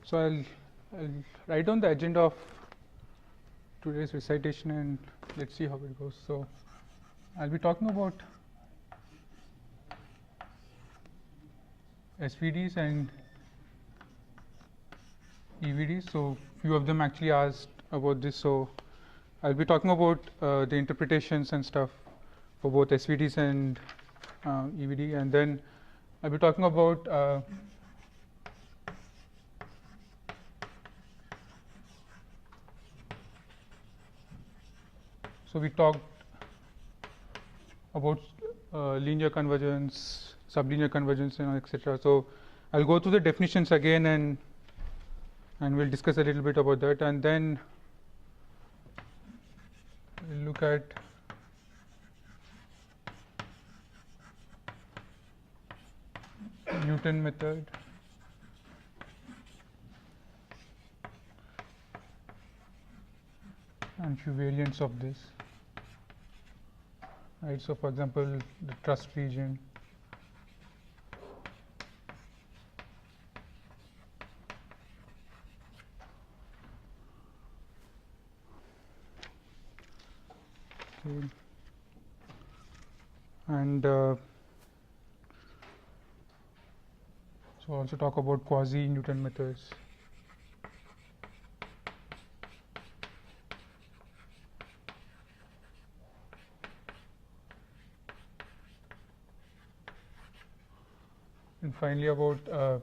So I'll write down the agenda of today's recitation and let's see how it goes. So I'll be talking about SVDs and EVDs. So few of them actually asked about this. So I'll be talking about the interpretations and stuff for both SVDs and EVD, and then I'll be talking about so we talked about linear convergence, sublinear convergence, and etc. So I'll go through the definitions again and we'll discuss a little bit about that, and then we'll look at Newton method, and few variants of this. Right. So, for example, the trust region, okay. And so also talk about quasi-Newton methods. And finally about so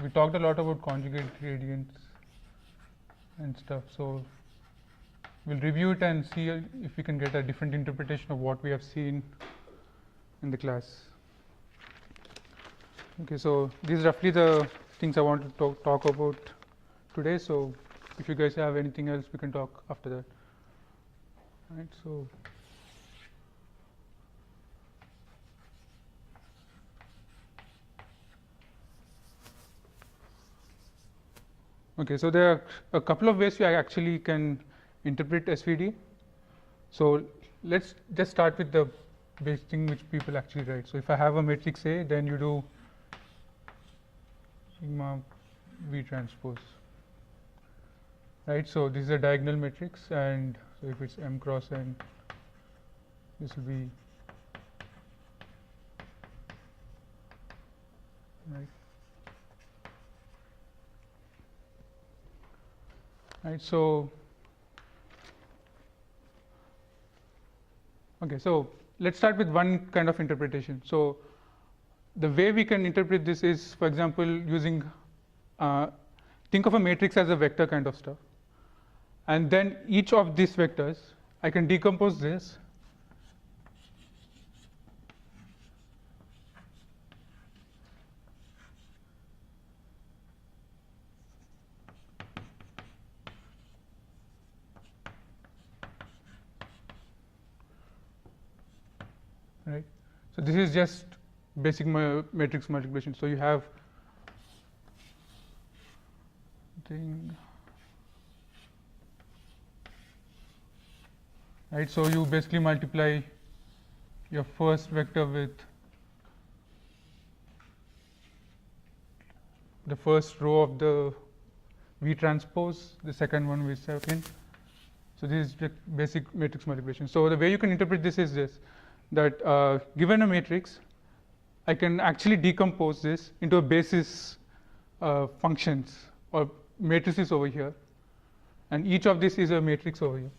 we talked a lot about conjugate gradients and stuff. So we'll review it and see if we can get a different interpretation of what we have seen in the class. Okay, so these are roughly the things I want to talk about today. So if you guys have anything else, we can talk after that. Right. So okay, so there are a couple of ways we actually can interpret SVD. So let's just start with the basic thing which people actually write. So if I have a matrix A, then you do sigma V transpose. Right. So this is a diagonal matrix, and so if it's M cross N, this will be right. Right. So okay, so let's start with one kind of interpretation. So the way we can interpret this is, for example, using think of a matrix as a vector kind of stuff, and then each of these vectors I can decompose this right. So this is just basic matrix multiplication. So you have thing, right. So you basically multiply your first vector with the first row of the V transpose, the second one with second. So this is the basic matrix multiplication. So the way you can interpret this is this, that given a matrix, I can actually decompose this into a basis functions or matrices over here, and each of this is a matrix over here.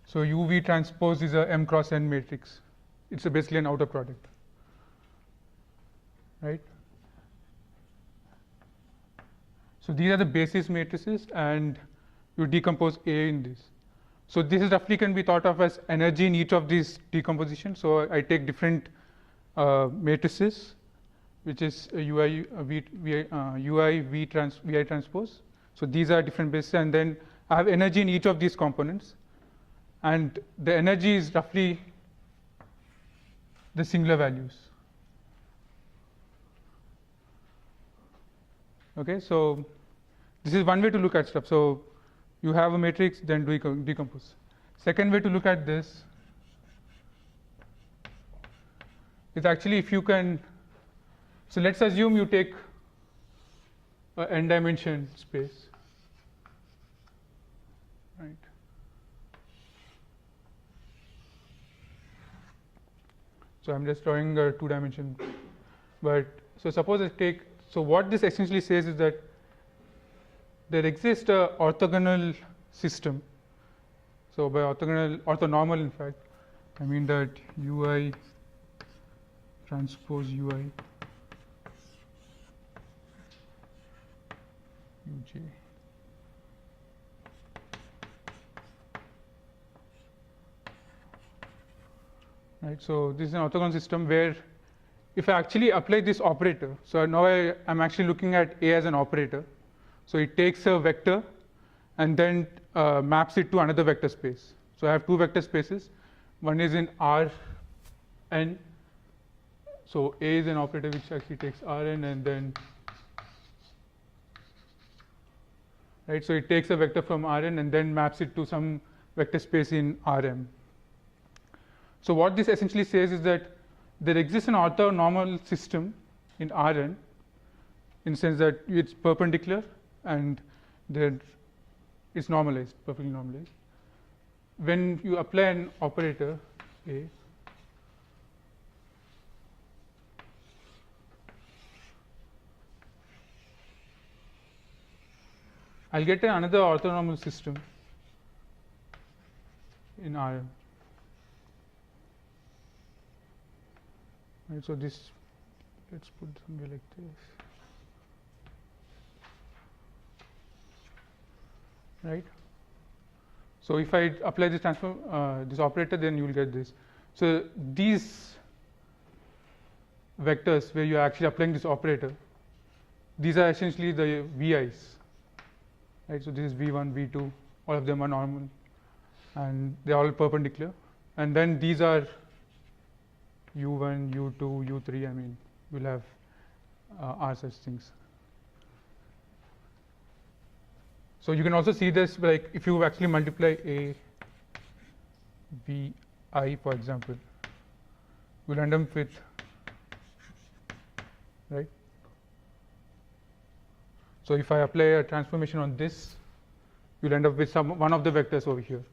So UV transpose is a M cross N matrix. It's basically an outer product, right? So these are the basis matrices, and you decompose A in this. So this is roughly can be thought of as energy in each of these decompositions. So I take different matrices, which is UI VI transpose. So these are different bases, and then I have energy in each of these components, and the energy is roughly the singular values. Okay, so this is one way to look at stuff. So you have a matrix, then decompose. Second way to look at this is actually if you can So let's assume you take an n dimension space, right? So I'm just drawing a 2-dimension, but so suppose I take, so what this essentially says is that there exists a orthogonal system. So by orthonormal in fact, I mean that ui transpose ui uj. Right, so this is an orthogonal system where if I actually apply this operator, so now I'm actually looking at A as an operator. So it takes a vector and then maps it to another vector space. So I have two vector spaces. One is in Rn. So A is an operator which actually takes Rn and then, right, so it takes a vector from Rn and then maps it to some vector space in Rm. So what this essentially says is that there exists an orthonormal system in Rn, in the sense that it's perpendicular and then it's normalized, perfectly normalized. When you apply an operator A, I'll get another orthonormal system in Rn. Right, so this, let's put somewhere like this, right? So if I apply this this operator, then you will get this. So these vectors where you are actually applying this operator, these are essentially the VIs, right? So this is V1, V2, all of them are normal, and they are all perpendicular. And then these are U1, U2, U3. I mean, we'll have R such things. So you can also see this, like if you actually multiply A, B, I, for example, we'll end up with, right? So if I apply a transformation on this, you'll end up with one of the vectors over here.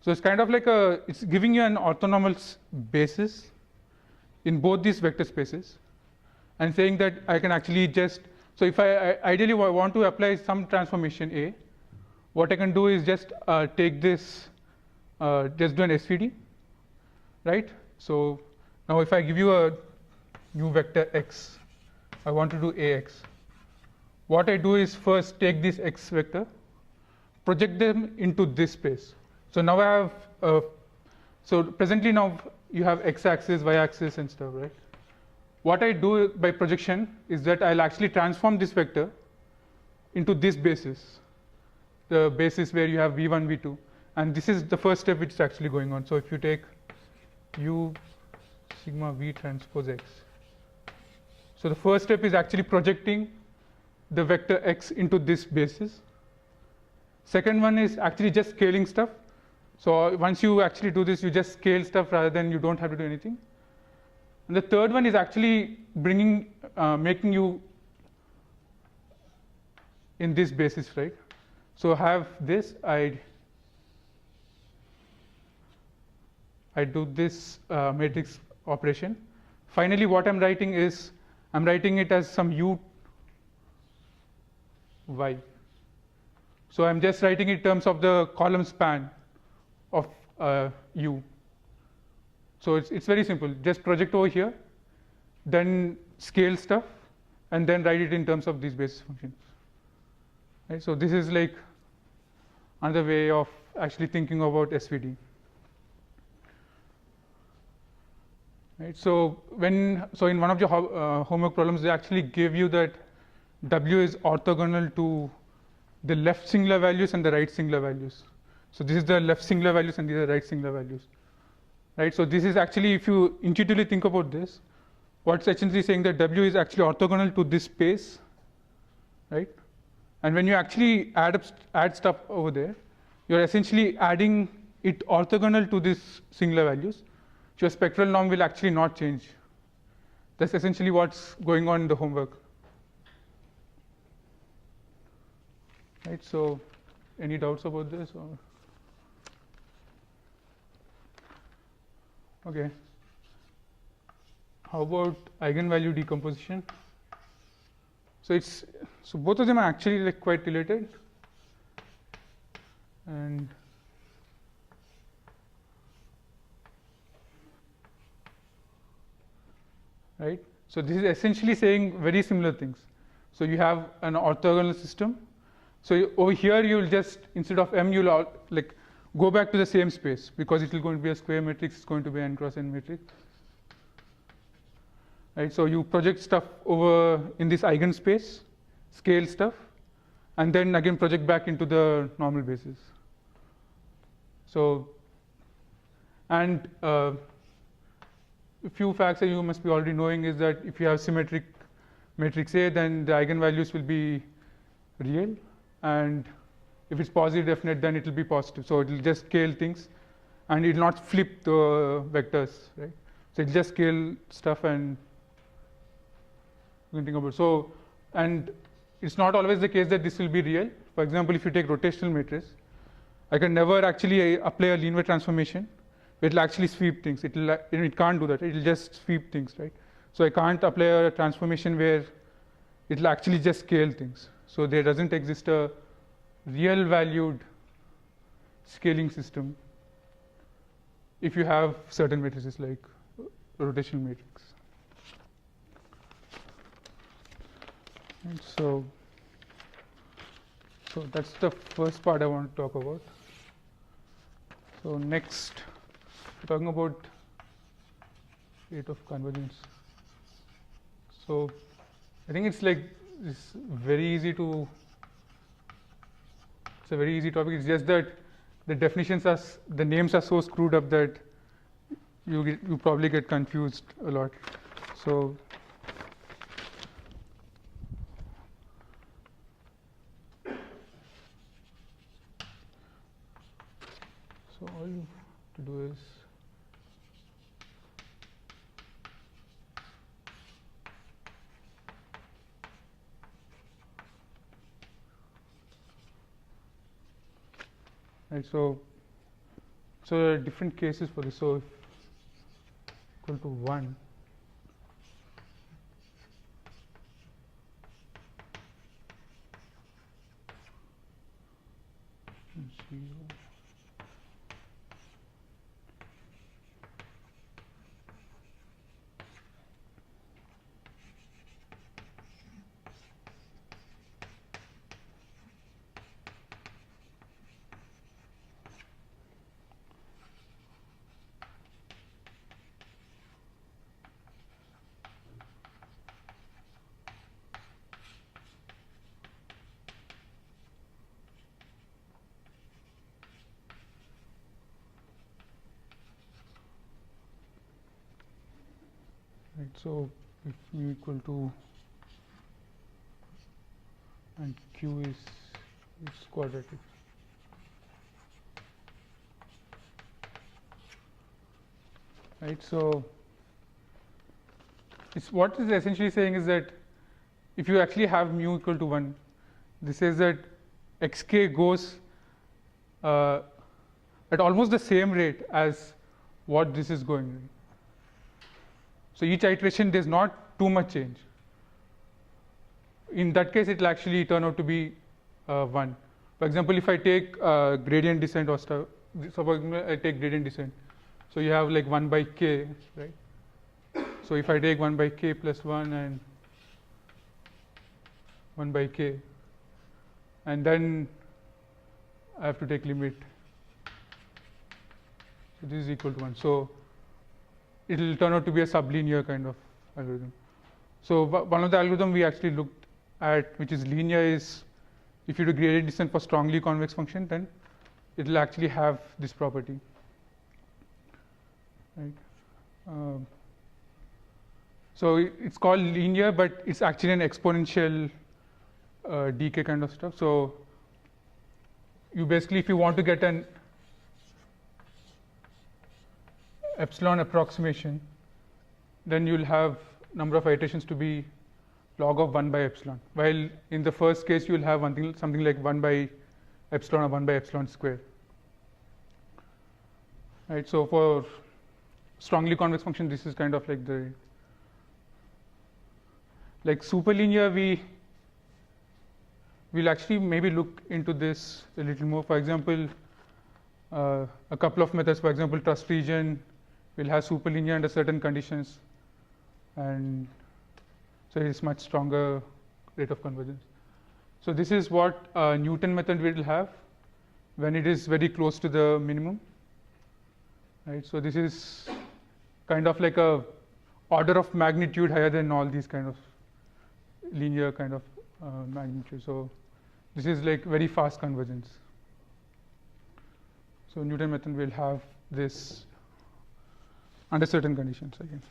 So it's kind of like it's giving you an orthonormal basis in both these vector spaces, and saying that I can actually just, so if I ideally want to apply some transformation A, what I can do is just take this, just do an SVD, right? So now if I give you a new vector x, I want to do Ax. What I do is first take this x vector, project them into this space. So now I have, so presently now you have x-axis, y-axis and stuff, right? What I do by projection is that I'll actually transform this vector into this basis, the basis where you have v1, v2, and this is the first step which is actually going on. So if you take u sigma v transpose x, so the first step is actually projecting the vector x into this basis. Second one is actually just scaling stuff. So once you actually do this, you just scale stuff rather than you don't have to do anything. And the third one is actually bringing, making you in this basis, right? So have this, I do this matrix operation. Finally, what I'm writing is, I'm writing it as some u y. So I'm just writing in terms of the column span of u. So it's very simple. Just project over here, then scale stuff, and then write it in terms of these basis functions. Right? So this is like another way of actually thinking about SVD. Right? So in one of your homework problems, they actually give you that W is orthogonal to the left singular values and the right singular values. So this is the left singular values and these are the right singular values. Right? So this is actually, if you intuitively think about this, what's essentially saying that W is actually orthogonal to this space, right? And when you actually add stuff over there, you're essentially adding it orthogonal to these singular values. Your spectral norm will actually not change. That's essentially what's going on in the homework. Right, so any doubts about this? Or? Okay. How about eigenvalue decomposition? So both of them are actually like quite related, and right. So this is essentially saying very similar things. So you have an orthogonal system. So over here you'll just, instead of M, you'll like go back to the same space, because it will going to be a square matrix. It's going to be an n cross n matrix. Right. So you project stuff over in this eigenspace, scale stuff, and then again project back into the normal basis. So, and a few facts that you must be already knowing is that if you have symmetric matrix A, then the eigenvalues will be real, and if it's positive definite, then it will be positive. So it will just scale things, and it will not flip the vectors, right? So it will just scale stuff, and you can think about it. So, and it's not always the case that this will be real. For example, if you take rotational matrix, I can never actually apply a linear transformation. It will actually sweep things. It can't do that. It will just sweep things, right? So I can't apply a transformation where it will actually just scale things. So there doesn't exist a real valued scaling system if you have certain matrices like rotational matrix. And so that's the first part I want to talk about. So next, we're talking about rate of convergence. So I think it's like it's very easy to. It's a very easy topic. It's just that the definitions are, the names are so screwed up that you probably get confused a lot. So all you have to do is right. So there are different cases for this. So if equal to 1, and 0. Right, so if mu equal to, and q is quadratic. Right, so what is essentially saying is that if you actually have mu equal to 1, this says that xk goes at almost the same rate as what this is going. So each iteration there's not too much change. In that case, it will actually turn out to be 1. For example, if I take gradient descent or stuff, suppose I take gradient descent, so you have like 1 by k, right? So if I take 1 by k plus 1 and 1 by k, and then I have to take limit. So this is equal to 1. So it will turn out to be a sublinear kind of algorithm. So one of the algorithm we actually looked at, which is linear, is if you do gradient descent for strongly convex function, then it will actually have this property. Right. So it's called linear, but it's actually an exponential decay kind of stuff. So you basically, if you want to get an epsilon approximation, then you'll have number of iterations to be log of 1 by epsilon, while in the first case you will have something like 1 by epsilon or 1 by epsilon square. Right. So for strongly convex function, this is kind of like the superlinear. We'll actually maybe look into this a little more. For example, a couple of methods. For example, trust region will have superlinear under certain conditions, and so it is much stronger rate of convergence. So this is what Newton method will have when it is very close to the minimum. Right. So this is kind of like a order of magnitude higher than all these kind of linear kind of magnitude. So this is like very fast convergence. So Newton method will have this under certain conditions again.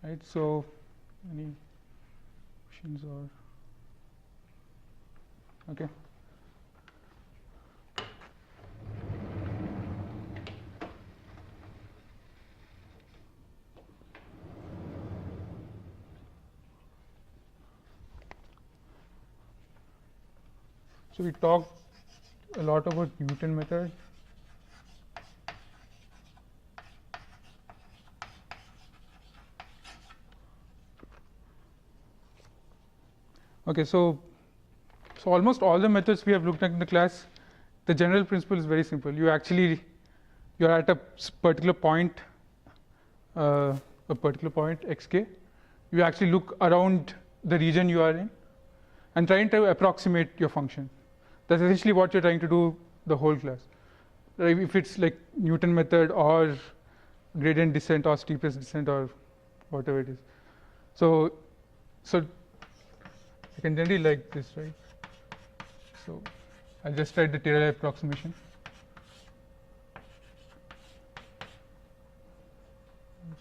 Right. So any questions or okay. So we talked a lot about Newton method. Okay, so almost all the methods we have looked at in the class, the general principle is very simple. You're at a particular point, xk. You actually look around the region you are in and trying to approximate your function. That's essentially what you're trying to do the whole class. Right? If it's like Newton method or gradient descent or steepest descent or whatever it is. So I can generally like this, right? So I'll just write the Taylor approximation.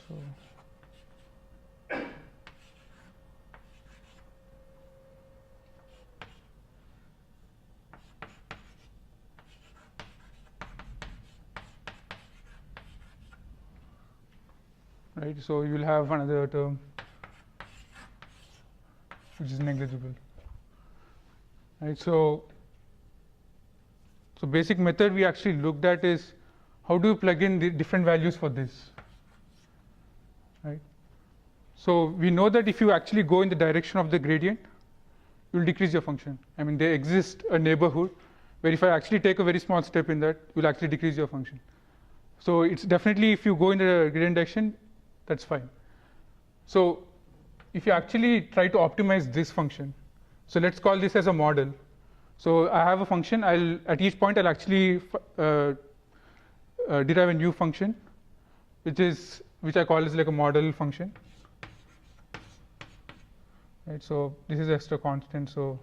So right, so you will have another term which is negligible. Right, so basic method we actually looked at is how do you plug in the different values for this. Right. So we know that if you actually go in the direction of the gradient, you will decrease your function. I mean, there exists a neighborhood where if I actually take a very small step in that, you will actually decrease your function. So it's definitely if you go in the gradient direction, that's fine. So if you actually try to optimize this function, so let's call this as a model. So I have a function. At each point I'll actually derive a new function, which I call as like a model function. Right. So this is extra constant. So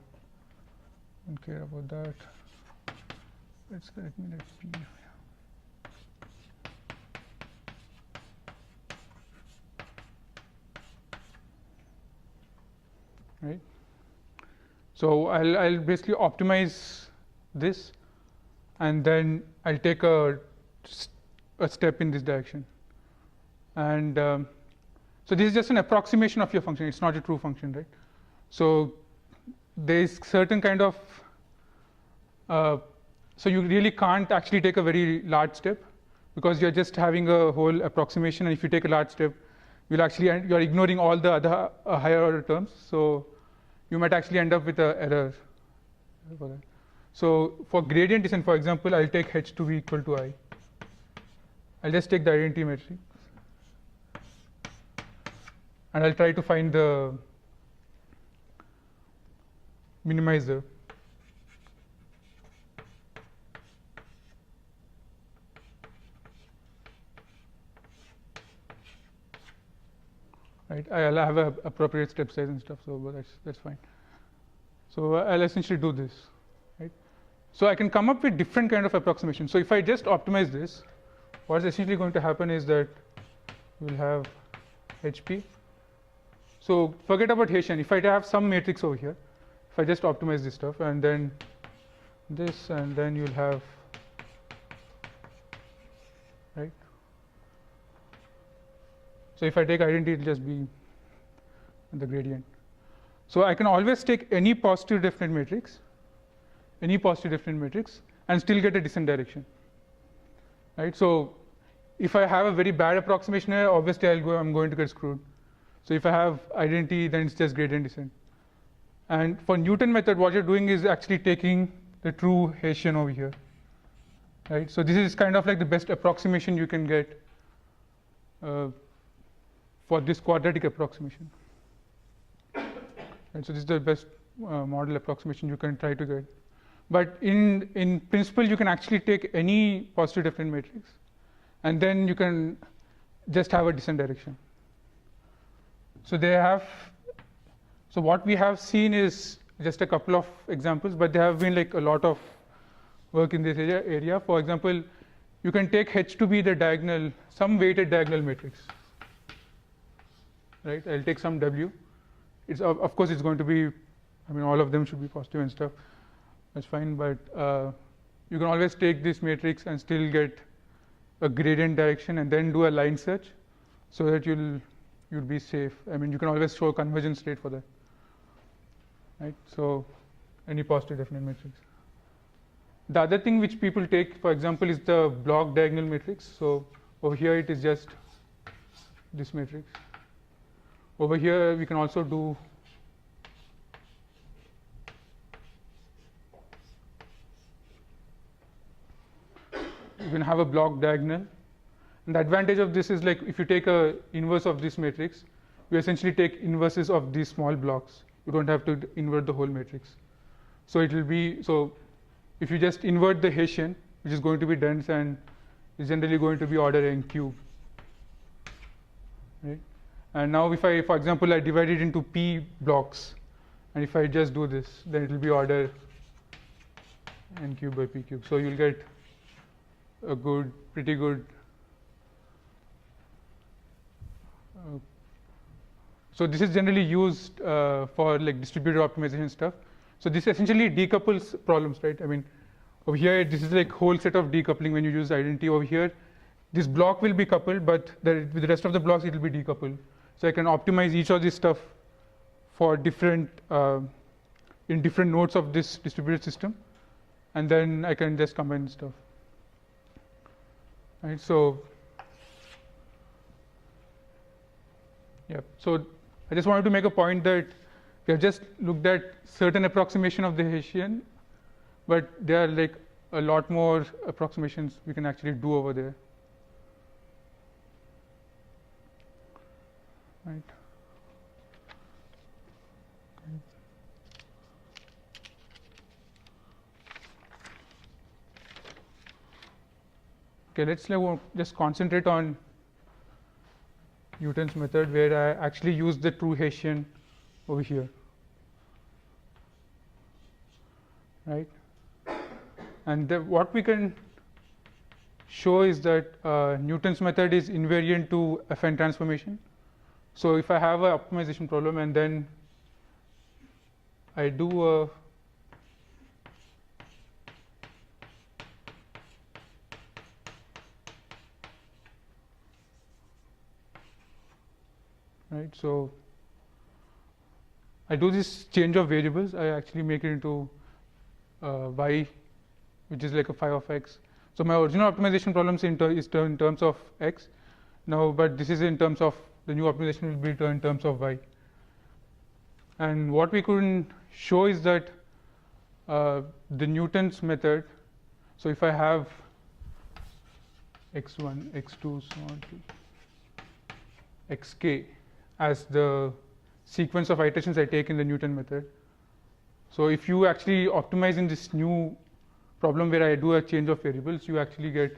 don't care about that. Let me let P. Right. So I'll basically optimize this, and then I'll take a step in this direction. And so this is just an approximation of your function. It's not a true function, right? So there is certain kind of so you really can't actually take a very large step because you're just having a whole approximation. And if you take a large step, you're ignoring all the other higher order terms. So you might actually end up with an error for that. So for gradient descent, for example, I'll take h to be equal to I. I'll just take the identity matrix, and I'll try to find the minimizer. Right, I'll have an appropriate step size and stuff, so but that's fine. So I'll essentially do this, right? So I can come up with different kind of approximations. So if I just optimize this, what's essentially going to happen is that we'll have HP. So forget about Hessian. If I have some matrix over here, if I just optimize this stuff, and then this, and then you'll have, right? So if I take identity, it will just be the gradient. So I can always take any positive definite matrix, and still get a descent direction, right? So if I have a very bad approximation here, obviously I'm going to get screwed. So if I have identity, then it's just gradient descent. And for Newton method, what you're doing is actually taking the true Hessian over here, right? So this is kind of like the best approximation you can get for this quadratic approximation. And so this is the best model approximation you can try to get. But in principle, you can actually take any positive definite matrix, and then you can just have a descent direction. So so what we have seen is just a couple of examples, but there have been like a lot of work in this area. For example, you can take H to be the diagonal, some weighted diagonal matrix, right? I'll take some W. It's of course it's going to be, I mean, all of them should be positive and stuff. That's fine, but you can always take this matrix and still get a gradient direction, and then do a line search, so that you'll be safe. I mean, you can always show a convergence rate for that, right? So any positive definite matrix. The other thing which people take, for example, is the block diagonal matrix. So over here it is just this matrix. Over here we can also do you can have a block diagonal. And the advantage of this is, like, if you take a inverse of this matrix, you essentially take inverses of these small blocks. You don't have to invert the whole matrix. So it will be, so if you just invert the Hessian, which is going to be dense and is generally going to be order n cube, right? And now if I, for example, I divide it into p blocks, and if I just do this, then it will be order n cube by p cube. So you'll get a pretty good. So this is generally used for like distributed optimization stuff. So this essentially decouples problems, right? I mean, over here this is like whole set of decoupling when you use identity. Over here, this block will be coupled, but with the rest of the blocks it will be decoupled. So I can optimize each of this stuff for different in different nodes of this distributed system, and then I can just combine stuff. Right. So yeah. So I just wanted to make a point that we have just looked at certain approximation of the Hessian, but there are like a lot more approximations we can actually do over there. Right. Okay, let's just concentrate on Newton's method, where I actually use the true Hessian over here, right? And what we can show is that Newton's method is invariant to affine transformation. So if I have an optimization problem and then I do a right, so I do this change of variables. I actually make it into y, which is like a phi of x. So my original optimization problem is in terms of x now, but this is in terms of the new optimization will be in terms of y. And what we couldn't show is that the Newton's method. So if I have x1, x2, so on to xk as the sequence of iterations I take in the Newton method. So if you actually optimize in this new problem where I do a change of variables, you actually get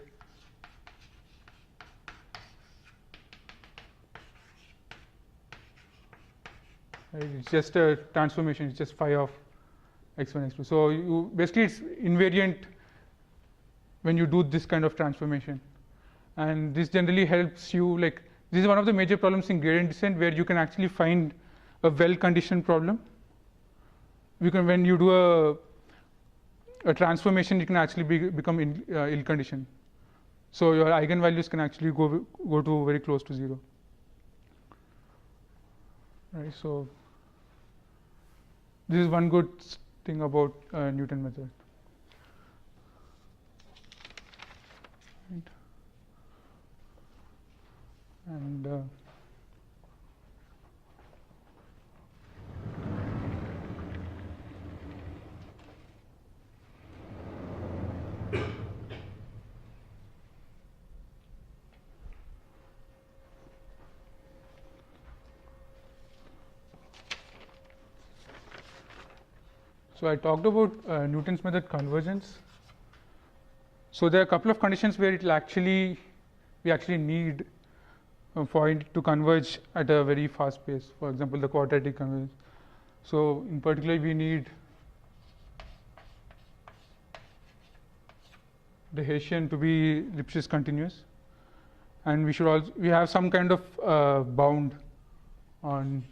it's just a transformation. It's just phi of x1, x2. So you basically it's invariant when you do this kind of transformation, and this generally helps you. Like, this is one of the major problems in gradient descent, where you can actually find a well-conditioned problem. You can, when you do a transformation, you can actually become ill-conditioned. So your eigenvalues can actually go to very close to 0. right? So this is one good thing about Newton method. Right. And so I talked about Newton's method convergence. So there are a couple of conditions where we actually need for it to converge at a very fast pace. For example, the quadratic convergence. So in particular, we need the Hessian to be Lipschitz continuous, and we have some kind of bound on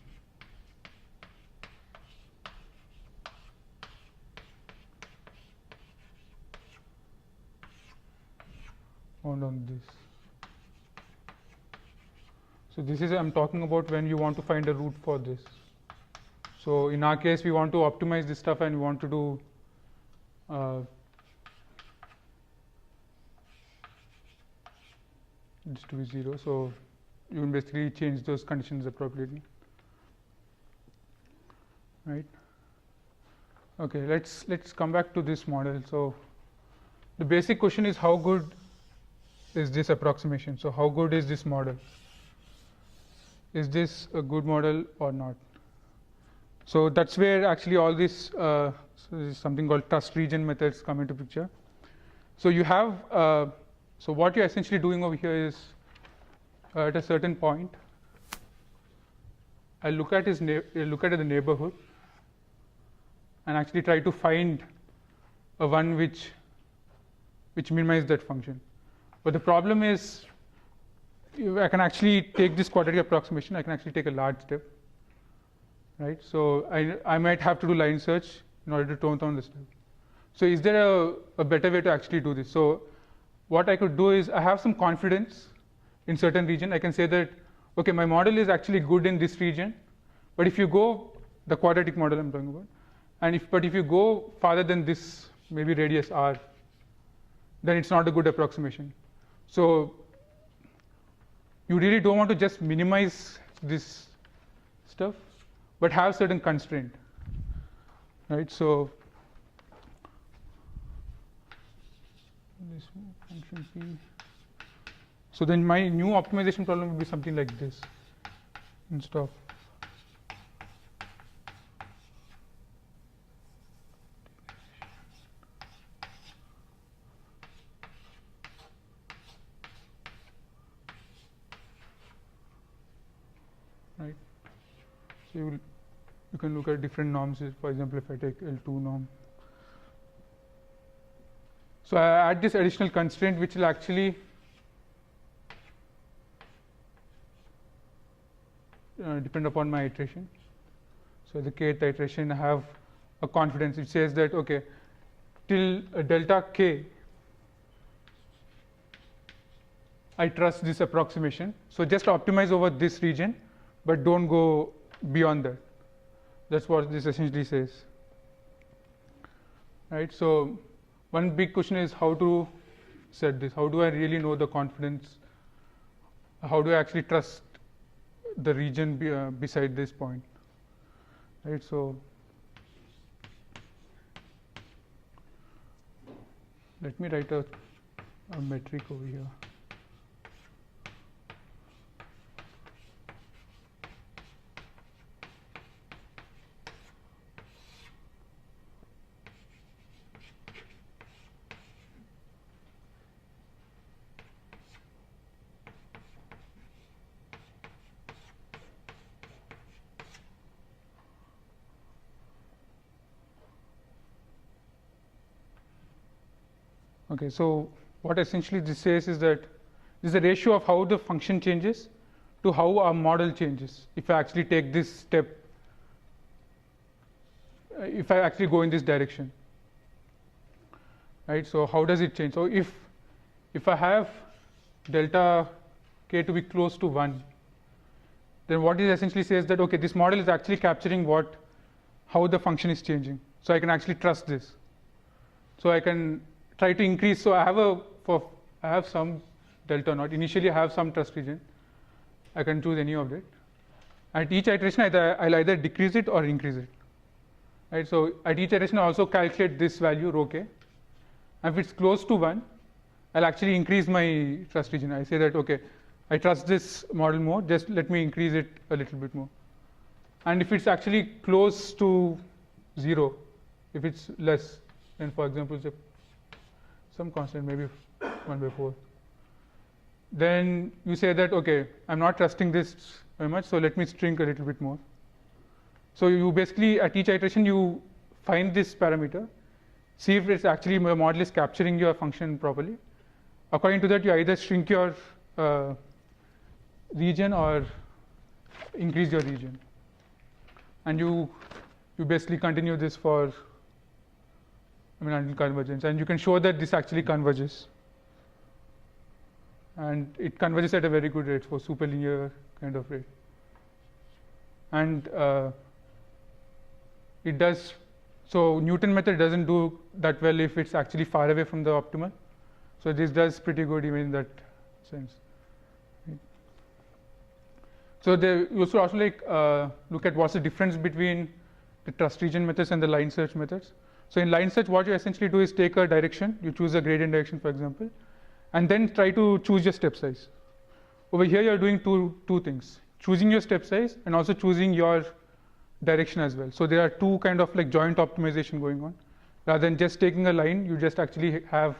this. So this is I'm talking about when you want to find a root for this. So in our case, we want to optimize this stuff and we want to do this to be 0. So you can basically change those conditions appropriately, right? Okay, let's come back to this model. So the basic question is, how good is this approximation? So how good is this model? Is this a good model or not? So that's where actually all this, so there's something called trust region methods come into picture. So you have, so what you're essentially doing over here is, at a certain point, I look at the neighborhood and actually try to find a one which minimizes that function. But the problem is, I can actually take this quadratic approximation. I can actually take a large step, right? So I might have to do line search in order to tone down the step. So is there a better way to actually do this? So what I could do is, I have some confidence in certain region. I can say that, okay, my model is actually good in this region, but if you go, the quadratic model I'm talking about, and if you go farther than this, maybe radius r, then it's not a good approximation. So you really don't want to just minimize this stuff, but have certain constraint, right? So this function p. So then my new optimization problem would be something like this instead of right. So you can look at different norms. For example, if I take L2 norm, so I add this additional constraint which will actually depend upon my iteration. So the kth iteration, I have a confidence. It says that, okay, till delta k, I trust this approximation. So just optimize over this region, but don't go beyond that. That's what this essentially says, right? So one big question is how to set this. How do I really know the confidence? How do I actually trust the region beside this point, right? So let me write a metric over here. Okay, so what essentially this says is that this is a ratio of how the function changes to how our model changes. If I actually take this step, if I actually go in this direction, right? So how does it change? So if I have delta k to be close to 1, then what it essentially says that okay, this model is actually capturing how the function is changing. So I can actually trust this. So I can try to increase. So I have some delta naught. Initially, I have some trust region. I can choose any of it. At each iteration, I'll either decrease it or increase it. Right. So at each iteration, I also calculate this value rho k. And if it's close to 1, I'll actually increase my trust region. I say that okay, I trust this model more. Just let me increase it a little bit more. And if it's actually close to 0, if it's less, then for example, some constant, maybe 1/4, then you say that okay, I'm not trusting this very much, so let me shrink a little bit more. So you basically at each iteration you find this parameter, see if it's actually the model is capturing your function properly. According to that, you either shrink your region or increase your region, and you basically continue this for until convergence, and you can show that this actually converges, and it converges at a very good rate for superlinear kind of rate, and it does. So Newton method doesn't do that well if it's actually far away from the optimal. So this does pretty good even in that sense. So you should also look at what's the difference between the trust region methods and the line search methods. So in line search, what you essentially do is take a direction, you choose a gradient direction, for example, and then try to choose your step size. Over here, you're doing two things: choosing your step size and also choosing your direction as well. So there are two kind of joint optimization going on. Rather than just taking a line, you just actually have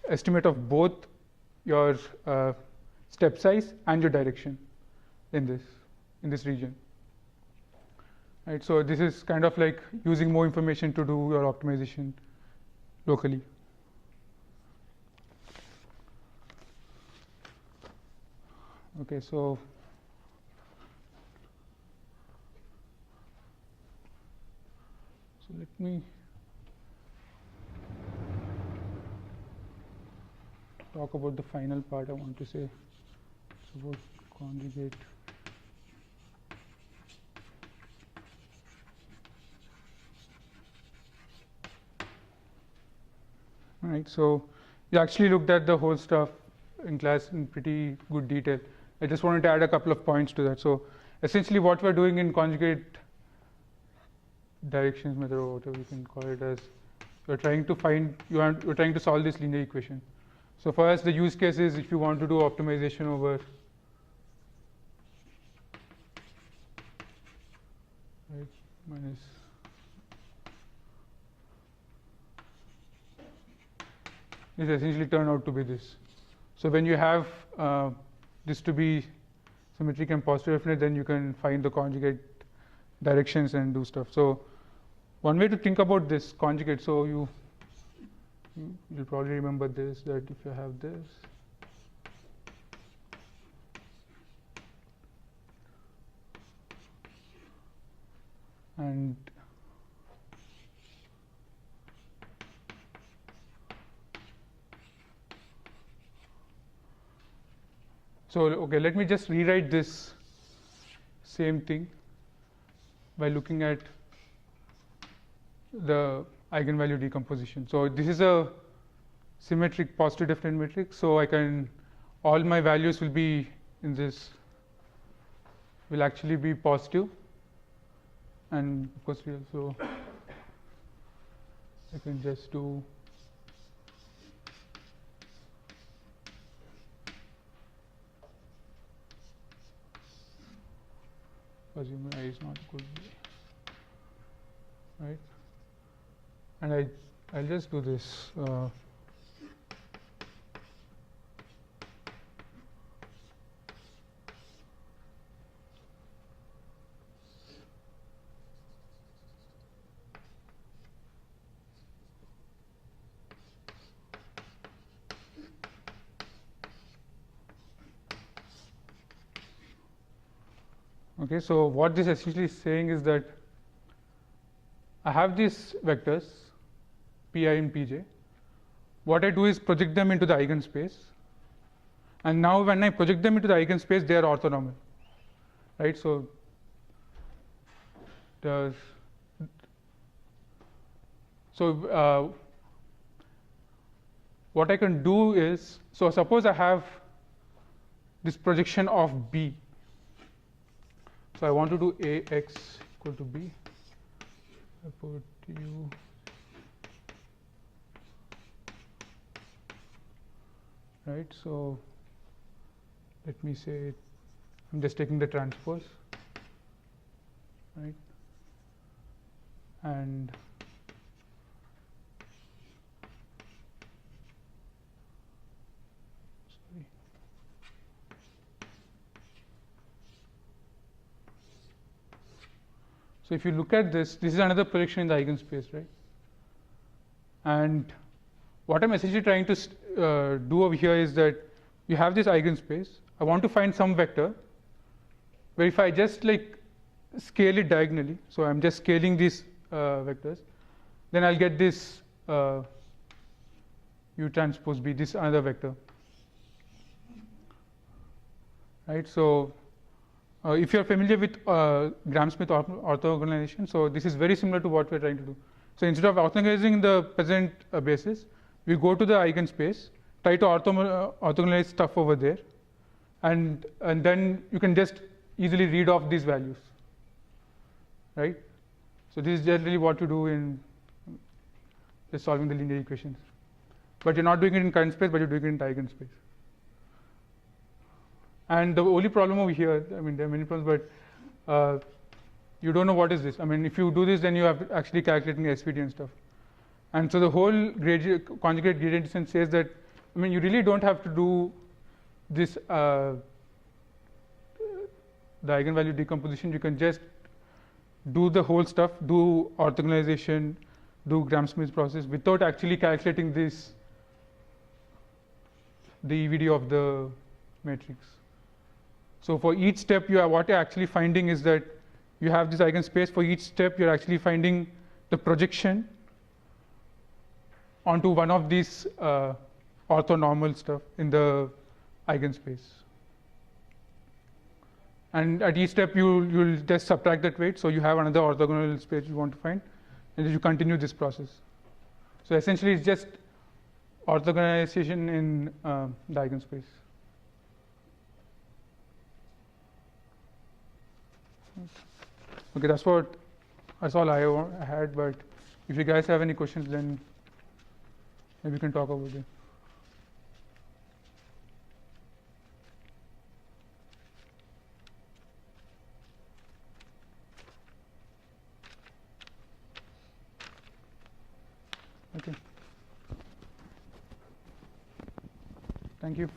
estimate of both your step size and your direction in this region. Right. So this is kind of like using more information to do your optimization locally. Okay, so let me talk about the final part I want to say. It's about conjugate. All right, so we actually looked at the whole stuff in class in pretty good detail. I just wanted to add a couple of points to that. So essentially what we're doing in conjugate directions method, or whatever you can call it as, you're trying to solve this linear equation. So for us, the use case is if you want to do optimization over minus this essentially turn out to be this. So when you have this to be symmetric and positive definite, then you can find the conjugate directions and do stuff. So one way to think about this conjugate, so you'll probably remember this, that if you have this, and so okay, let me just rewrite this same thing by looking at the eigenvalue decomposition. So this is a symmetric positive definite matrix. So all my values will be in this, will actually be positive, and of course we also I can just do assume I is not equal to, right? And I'll just do this. Okay, so what this essentially is saying is that I have these vectors pi and pj. What I do is project them into the eigenspace, and now when I project them into the eigenspace, they are orthonormal. right? So what I can do is, so suppose I have this projection of B. So I want to do Ax equal to B. I put U right. So let me say I'm just taking the transpose, right, and sorry. So if you look at this, this is another projection in the eigenspace, right? And what I'm essentially trying to do over here is that you have this eigenspace. I want to find some vector where if I just like scale it diagonally, so I'm just scaling these vectors, then I'll get this U transpose B, this another vector, right? So if you're familiar with Gram-Schmidt orthogonalization, so this is very similar to what we're trying to do. So instead of orthogonalizing the present basis, we go to the eigenspace, try to orthogonalize stuff over there, and then you can just easily read off these values, right? So this is generally what you do in just solving the linear equations. But you're not doing it in current space, but you're doing it in eigenspace. And the only problem over here, I mean, there are many problems, but you don't know what is this. I mean, if you do this, then you have to actually calculating SVD and stuff. And so the whole conjugate gradient descent says that, I mean, you really don't have to do this, the eigenvalue decomposition. You can just do the whole stuff, do orthogonalization, do Gram-Schmidt process without actually calculating this, the EVD of the matrix. So for each step, what you're actually finding is that you have this eigenspace. For each step, you're actually finding the projection onto one of these orthonormal stuff in the eigenspace. And at each step, you'll just subtract that weight, so you have another orthogonal space you want to find, and then you continue this process. So essentially, it's just orthogonalization in the eigenspace. Okay, that's all I had. But if you guys have any questions, then maybe we can talk about it. Okay. Thank you.